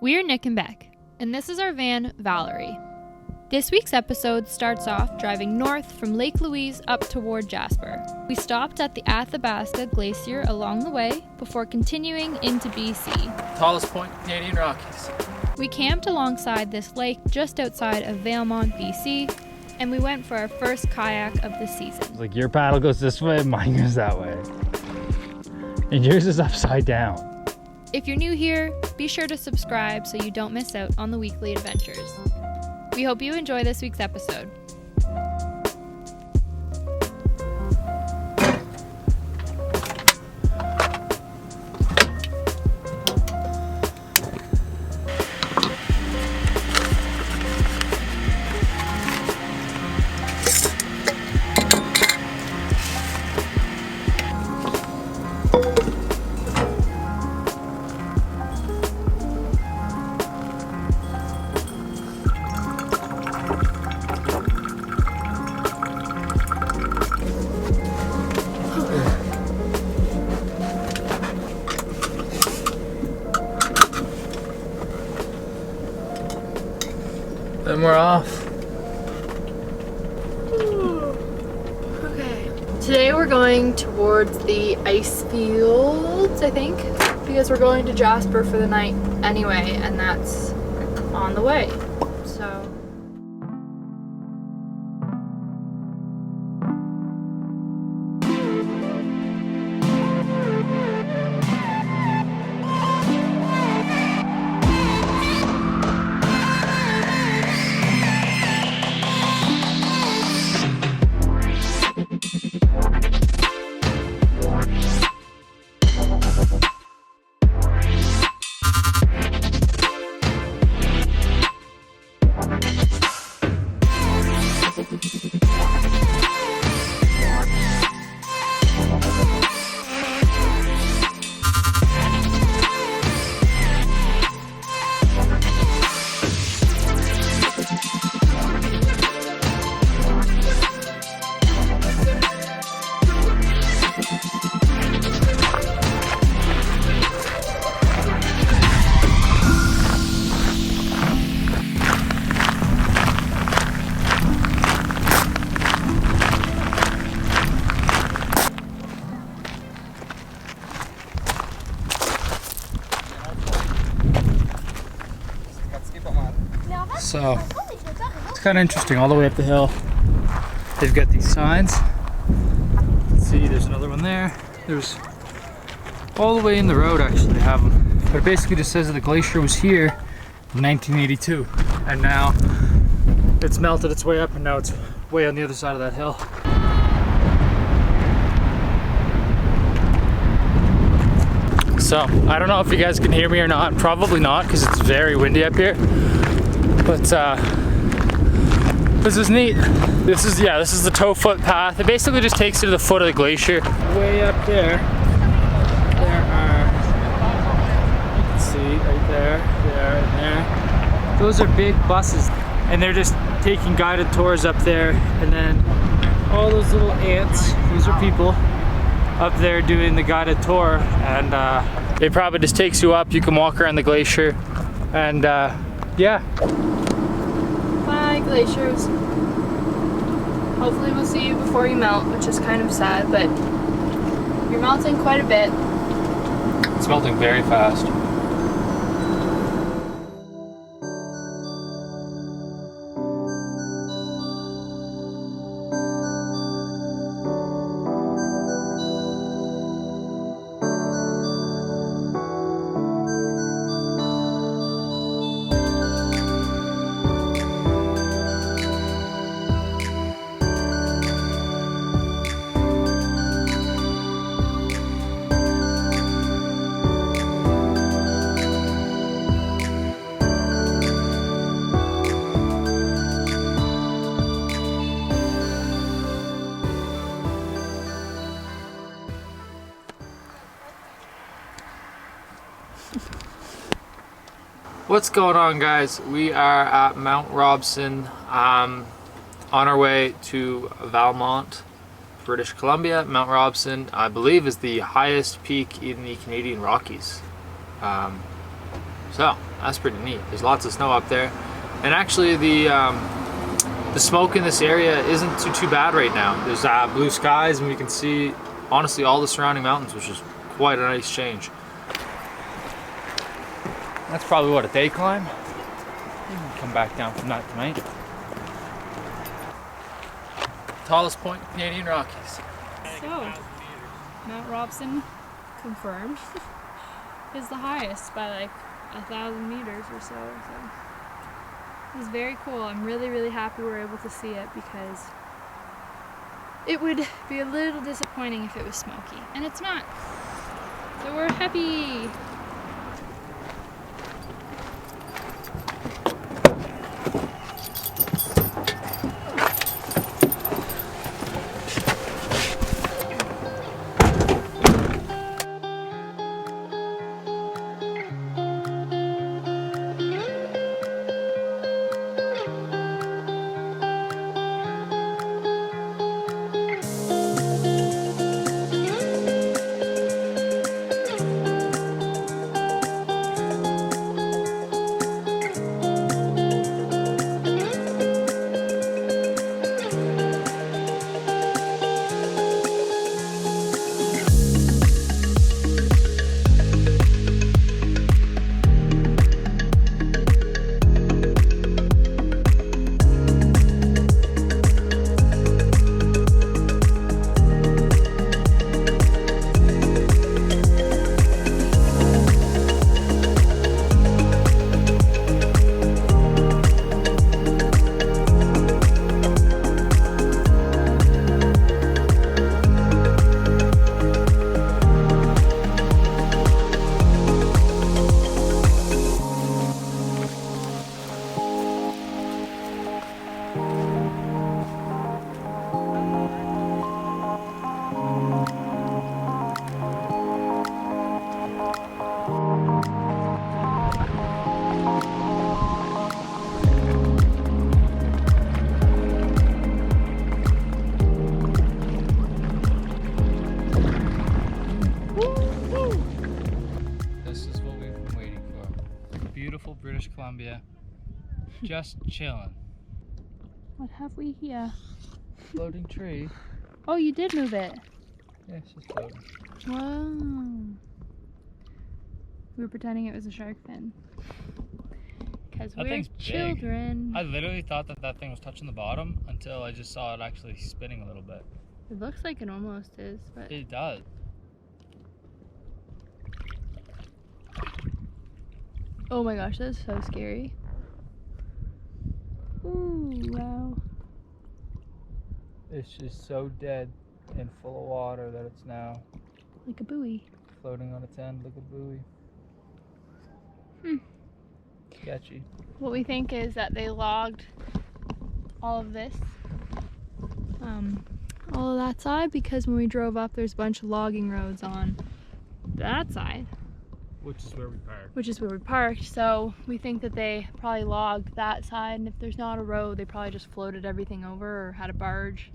We're Nick and Beck, and this is our van, Valerie. This week's episode starts off driving north from Lake Louise up toward Jasper. We stopped at the Athabasca Glacier along the way before continuing into BC. Tallest point in Canadian Rockies. We camped alongside this lake just outside of Valemount, BC, and we went for our first kayak of the season. Like your paddle goes this way, mine goes that way. And yours is upside down. If you're new here, be sure to subscribe so you don't miss out on the weekly adventures. We hope you enjoy this week's episode. Then we're off. Okay. Today we're going towards the Icefields, I think, because we're going to Jasper for the night anyway, and that's on the way. So. So it's kind of interesting. All the way up the hill, they've got these signs. Let's see, there's another one there. There's all the way in the road, actually, they have them. But it basically just says that the glacier was here in 1982, and now it's melted its way up, and now it's way on the other side of that hill. So I don't know if you guys can hear me or not. Probably not, because it's very windy up here. But this is neat. This is the toe foot path. It basically just takes you to the foot of the glacier. Way up there, there are, you can see right there, and there. Those are big buses, and they're just taking guided tours up there. And then all those little ants, those are people up there doing the guided tour. And it probably just takes you up. You can walk around the glacier, and yeah. Bye, glaciers. Hopefully we'll see you before you melt, which is kind of sad, but you're melting quite a bit. It's melting very fast. What's going on, guys? We are at Mount Robson on our way to Valemount, British Columbia. Mount Robson, I believe, is the highest peak in the Canadian Rockies. So that's pretty neat. There's lots of snow up there, and actually the smoke in this area isn't too bad right now. There's blue skies, and we can see honestly all the surrounding mountains, which is quite a nice change. That's probably what, a day climb? We can come back down from that tonight. Tallest point in Canadian Rockies. So, Mount Robson confirmed is the highest by like 1,000 meters or so. It was very cool. I'm really happy we're able to see it, because it would be a little disappointing if it was smoky, and it's not. So we're happy. British Columbia, just chilling. What have we here? Floating tree. Oh, you did move it. Yeah, it's just floating. Wow. We were pretending it was a shark fin. Because we're children. I literally thought that thing was touching the bottom until I just saw it actually spinning a little bit. It looks like it almost is, but... It does. Oh my gosh, that's so scary. Ooh, wow. It's just so dead and full of water that it's now like a buoy. Floating on its end like a buoy. Sketchy. What we think is that they logged all of this, all of that side, because when we drove up there's a bunch of logging roads on that side. Which is where we parked. Which is where we parked, so we think that they probably logged that side, and if there's not a road they probably just floated everything over or had a barge,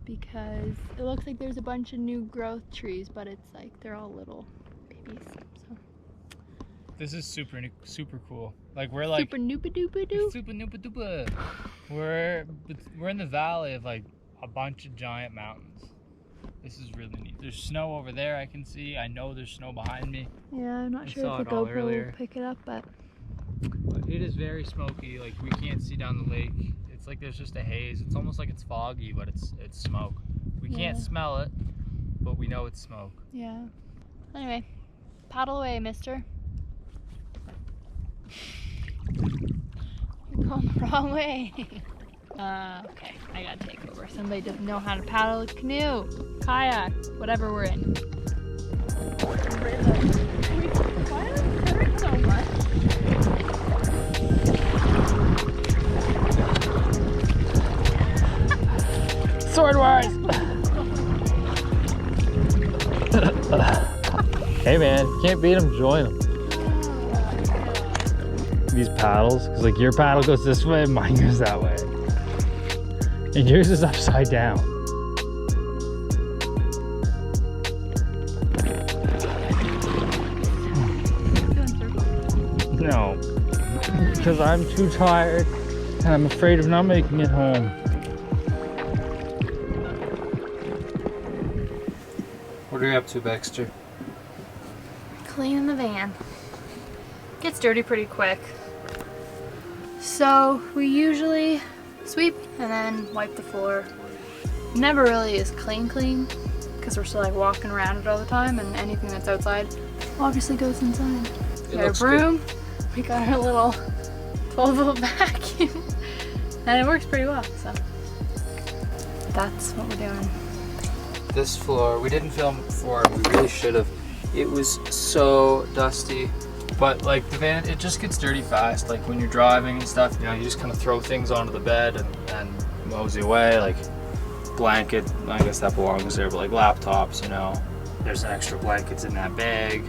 because it looks like there's a bunch of new growth trees, but it's like they're all little babies. So this is super cool. Like we're like super noopa doopa doo. Super noopa doopa. We're in the valley of like a bunch of giant mountains. This is really neat. There's snow over there I can see. I know there's snow behind me. Yeah, I'm not sure if the GoPro will pick it up, but it is very smoky. Like we can't see down the lake. It's like there's just a haze. It's almost like it's foggy, but it's smoke. We can't smell it, but we know it's smoke. Yeah. Anyway, paddle away, mister. You're going the wrong way. Okay, I gotta take over. Somebody doesn't know how to paddle a canoe, kayak, whatever we're in. Why does it hurt so much? Sword wars! Hey man, can't beat them, join them. These paddles, because like your paddle goes this way, mine goes that way. And yours is upside down. vlog because I'm too tired and I'm afraid of not making it home. What are you up to, Baxter? Cleaning the van. Gets dirty pretty quick. So we usually sweep and then wipe the floor. Never really is clean because we're still like walking around it all the time, and anything that's outside obviously goes inside. We got our broom, we got our little 12-volt vacuum, and it works pretty well, so that's what we're doing. This floor, we didn't film before, we really should have. It was so dusty, but like the van, it just gets dirty fast. Like when you're driving and stuff, you know, you just kind of throw things onto the bed and mosey away, like blanket, I guess that belongs there, but like laptops, you know, there's an extra blankets in that bag,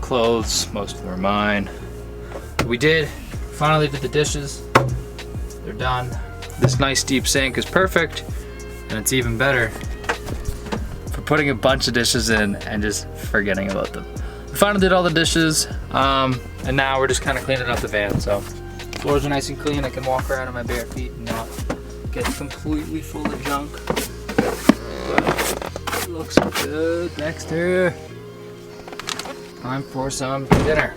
clothes, most of them are mine. We finally did the dishes, they're done. This nice deep sink is perfect, and it's even better for putting a bunch of dishes in and just forgetting about them. We finally did all the dishes, and now we're just kind of cleaning up the van, so floors are nice and clean. I can walk around on my bare feet and not get completely full of junk. But it looks good. Baxter, time for some dinner.